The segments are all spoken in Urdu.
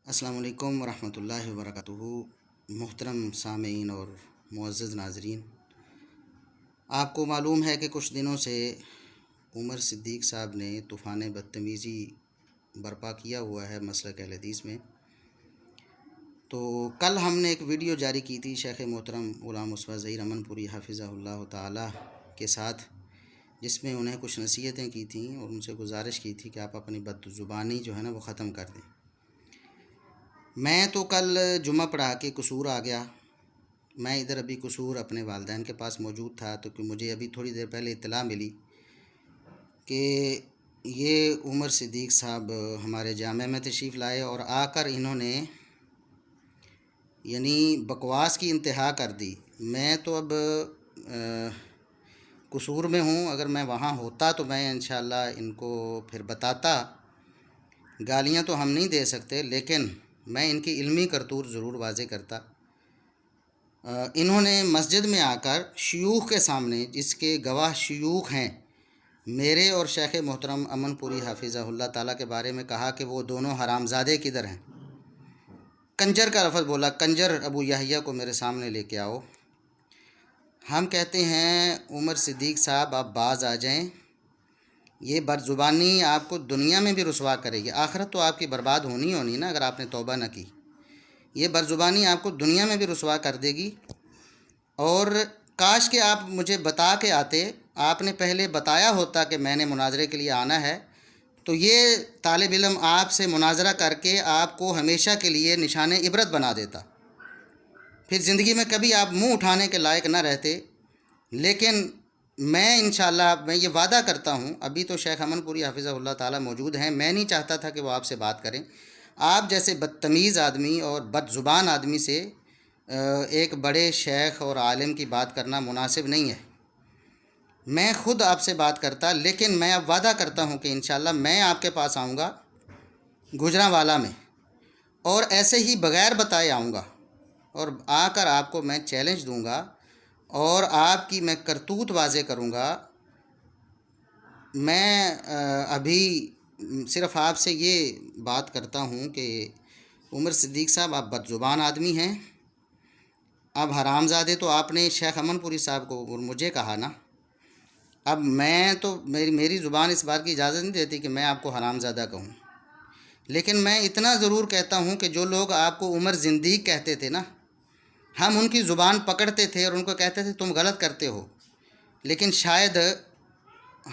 السلام علیکم ورحمۃ اللہ وبرکاتہ۔ محترم سامعین اور معزز ناظرین، آپ کو معلوم ہے کہ کچھ دنوں سے عمر صدیق صاحب نے طوفان بدتمیزی برپا کیا ہوا ہے مسلک اہل حدیث میں۔ تو کل ہم نے ایک ویڈیو جاری کی تھی شیخ محترم غلام مصطفیٰ ظہیر امن پوری حفظہ اللہ تعالی کے ساتھ، جس میں انہیں کچھ نصیحتیں کی تھیں اور ان سے گزارش کی تھی کہ آپ اپنی بد زبانی جو ہے نا وہ ختم کر دیں۔ میں تو کل جمعہ پڑھا کے قصور آ گیا۔ میں ادھر ابھی قصور اپنے والدین کے پاس موجود تھا، تو کہ مجھے ابھی تھوڑی دیر پہلے اطلاع ملی کہ یہ عمر صدیق صاحب ہمارے جامعہ میں تشریف لائے اور آ کر انہوں نے بکواس کی انتہا کر دی۔ میں تو اب قصور میں ہوں، اگر میں وہاں ہوتا تو میں انشاءاللہ ان کو پھر بتاتا۔ گالیاں تو ہم نہیں دے سکتے، لیکن میں ان کی علمی کرتوت ضرور واضح کرتا۔ انہوں نے مسجد میں آ کر شیوخ کے سامنے، جس کے گواہ شیوخ ہیں، میرے اور شیخ محترم امن پوری حافظہ اللہ تعالیٰ کے بارے میں کہا کہ وہ دونوں حرامزادے کدھر ہیں۔ کنجر کا لفظ بولا، کنجر ابو یحییٰ کو میرے سامنے لے کے آؤ۔ ہم کہتے ہیں عمر صدیق صاحب آپ باز آ جائیں، یہ بد زبانی آپ کو دنیا میں بھی رسوا کرے گی، آخرت تو آپ کی برباد ہونی نا اگر آپ نے توبہ نہ کی۔ یہ بد زبانی آپ کو دنیا میں بھی رسوا کر دے گی۔ اور کاش کہ آپ مجھے بتا کے آتے، آپ نے پہلے بتایا ہوتا کہ میں نے مناظرے کے لیے آنا ہے، تو یہ طالب علم آپ سے مناظرہ کر کے آپ کو ہمیشہ کے لیے نشان عبرت بنا دیتا، پھر زندگی میں کبھی آپ منہ اٹھانے کے لائق نہ رہتے۔ لیکن میں انشاءاللہ میں یہ وعدہ کرتا ہوں، ابھی تو شیخ امن پوری حافظہ اللہ تعالیٰ موجود ہیں، میں نہیں چاہتا تھا کہ وہ آپ سے بات کریں۔ آپ جیسے بدتمیز آدمی اور بد زبان آدمی سے ایک بڑے شیخ اور عالم کی بات کرنا مناسب نہیں ہے۔ میں خود آپ سے بات کرتا، لیکن میں اب وعدہ کرتا ہوں کہ انشاءاللہ میں آپ کے پاس آؤں گا گجرانوالہ میں، اور ایسے ہی بغیر بتائے آؤں گا، اور آ کر آپ کو میں چیلنج دوں گا اور آپ کی میں کرتوت واضح کروں گا۔ میں ابھی صرف آپ سے یہ بات کرتا ہوں کہ عمر صدیق صاحب آپ بد زبان آدمی ہیں، اب حرامزادے تو آپ نے شیخ امن پوری صاحب کو اور مجھے کہا نا، اب میں تو میری زبان اس بات کی اجازت نہیں دیتی کہ میں آپ کو حرامزادہ کہوں، لیکن میں اتنا ضرور کہتا ہوں کہ جو لوگ آپ کو عمر زندیق کہتے تھے نا، ہم ان کی زبان پکڑتے تھے اور ان کو کہتے تھے تم غلط کرتے ہو، لیکن شاید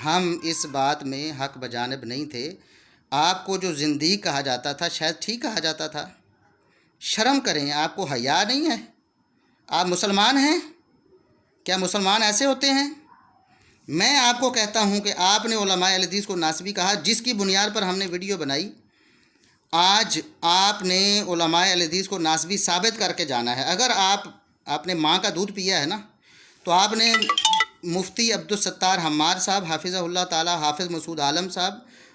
ہم اس بات میں حق بجانب نہیں تھے۔ آپ کو جو زندیق کہا جاتا تھا شاید ٹھیک کہا جاتا تھا۔ شرم کریں، آپ کو حیا نہیں ہے؟ آپ مسلمان ہیں؟ کیا مسلمان ایسے ہوتے ہیں؟ میں آپ کو کہتا ہوں کہ آپ نے علماء اہل حدیث کو ناسبی کہا، جس کی بنیاد پر ہم نے ویڈیو بنائی۔ آج آپ نے علماء اہل حدیث کو ناسبی ثابت کر کے جانا ہے۔ اگر آپ نے ماں کا دودھ پیا ہے نا، تو آپ نے مفتی عبدالستار حماد صاحب حافظہ اللہ تعالیٰ، حافظ مسعود عالم صاحب،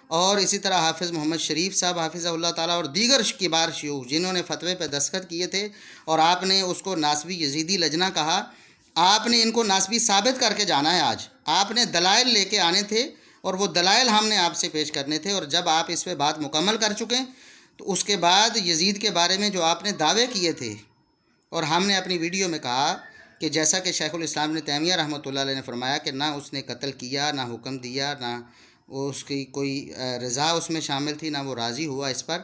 اور اسی طرح حافظ محمد شریف صاحب حافظہ اللہ تعالیٰ، اور دیگر کبار شیوخ جنہوں نے فتوے پہ دستخط کیے تھے، اور آپ نے اس کو ناسبی یزیدی لجنہ کہا، آپ نے ان کو ناسبی ثابت کر کے جانا ہے۔ آج آپ نے دلائل لے کے آنے تھے، اور وہ دلائل ہم نے آپ سے پیش کرنے تھے، اور جب آپ اس پہ بات مکمل کر چکیں تو اس کے بعد یزید کے بارے میں جو آپ نے دعوے کیے تھے، اور ہم نے اپنی ویڈیو میں کہا کہ جیسا کہ شیخ الاسلام ابن تیمیہ رحمۃ اللہ علیہ نے فرمایا کہ نہ اس نے قتل کیا، نہ حکم دیا، نہ اس کی کوئی رضا اس میں شامل تھی، نہ وہ راضی ہوا اس پر،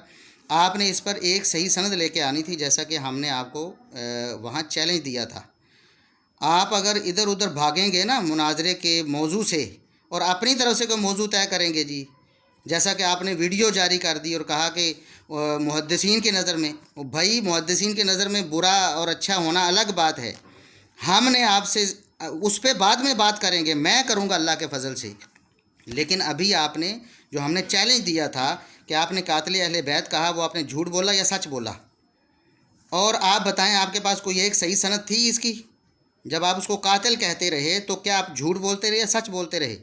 آپ نے اس پر ایک صحیح سند لے کے آنی تھی، جیسا کہ ہم نے آپ کو وہاں چیلنج دیا تھا۔ آپ اگر ادھر ادھر بھاگیں گے نا مناظرے کے موضوع سے، اور اپنی طرف سے کوئی موضوع طے کریں گے جی، جیسا کہ آپ نے ویڈیو جاری کر دی اور کہا کہ محدثین کی نظر میں، بھائی محدثین کی نظر میں برا اور اچھا ہونا الگ بات ہے، ہم نے آپ سے اس پہ بعد میں بات کریں گے، میں کروں گا اللہ کے فضل سے، لیکن ابھی آپ نے جو ہم نے چیلنج دیا تھا کہ آپ نے قاتل اہل بیت کہا، وہ آپ نے جھوٹ بولا یا سچ بولا؟ اور آپ بتائیں آپ کے پاس کوئی ایک صحیح سند تھی اس کی؟ جب آپ اس کو قاتل کہتے رہے تو کیا آپ جھوٹ بولتے رہے یا سچ بولتے رہے؟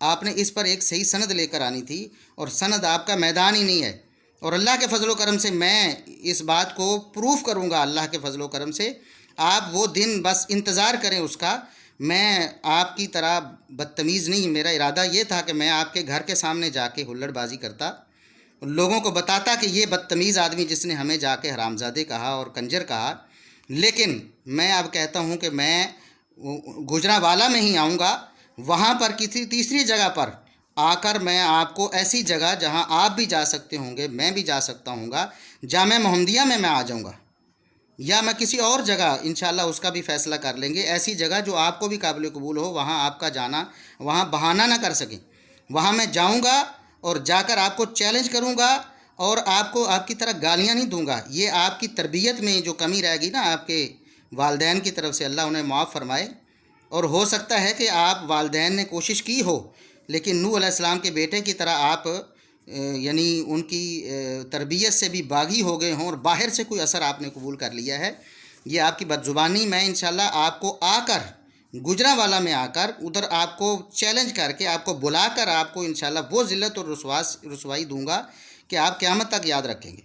آپ نے اس پر ایک صحیح سند لے کر آنی تھی، اور سند آپ کا میدان ہی نہیں ہے، اور اللہ کے فضل و کرم سے میں اس بات کو پروف کروں گا، اللہ کے فضل و کرم سے۔ آپ وہ دن بس انتظار کریں اس کا۔ میں آپ کی طرح بدتمیز نہیں، میرا ارادہ یہ تھا کہ میں آپ کے گھر کے سامنے جا کے ہلڑ بازی کرتا، لوگوں کو بتاتا کہ یہ بدتمیز آدمی جس نے ہمیں جا کے حرامزادے کہا اور کنجر کہا، لیکن میں اب کہتا ہوں کہ میں گوجرانوالا میں ہی آؤں گا، وہاں پر کسی تیسری جگہ پر آ کر میں آپ کو ایسی جگہ جہاں آپ بھی جا سکتے ہوں گے، میں بھی جا سکتا ہوں گا، جامعہ محمدیہ میں آ جاؤں گا، یا میں کسی اور جگہ انشاءاللہ اس کا بھی فیصلہ کر لیں گے، ایسی جگہ جو آپ کو بھی قابل قبول ہو، وہاں آپ کا جانا وہاں بہانہ نہ کر سکیں، وہاں میں جاؤں گا اور جا کر آپ کو چیلنج کروں گا اور آپ کو آپ کی طرح گالیاں نہیں دوں گا۔ یہ آپ کی تربیت میں جو کمی رہ گی نا آپ کے والدین کی طرف سے، اللہ انہیں معاف فرمائے، اور ہو سکتا ہے کہ آپ والدین نے کوشش کی ہو لیکن نوح علیہ السلام کے بیٹے کی طرح آپ یعنی ان کی تربیت سے بھی باغی ہو گئے ہوں اور باہر سے کوئی اثر آپ نے قبول کر لیا ہے۔ یہ آپ کی بدزبانی میں انشاءاللہ آپ کو آ کر گجرانوالا میں آ کر ادھر آپ کو چیلنج کر کے آپ کو بلا کر آپ کو انشاءاللہ وہ ذلت اور رسوائی دوں گا کہ آپ قیامت تک یاد رکھیں گے۔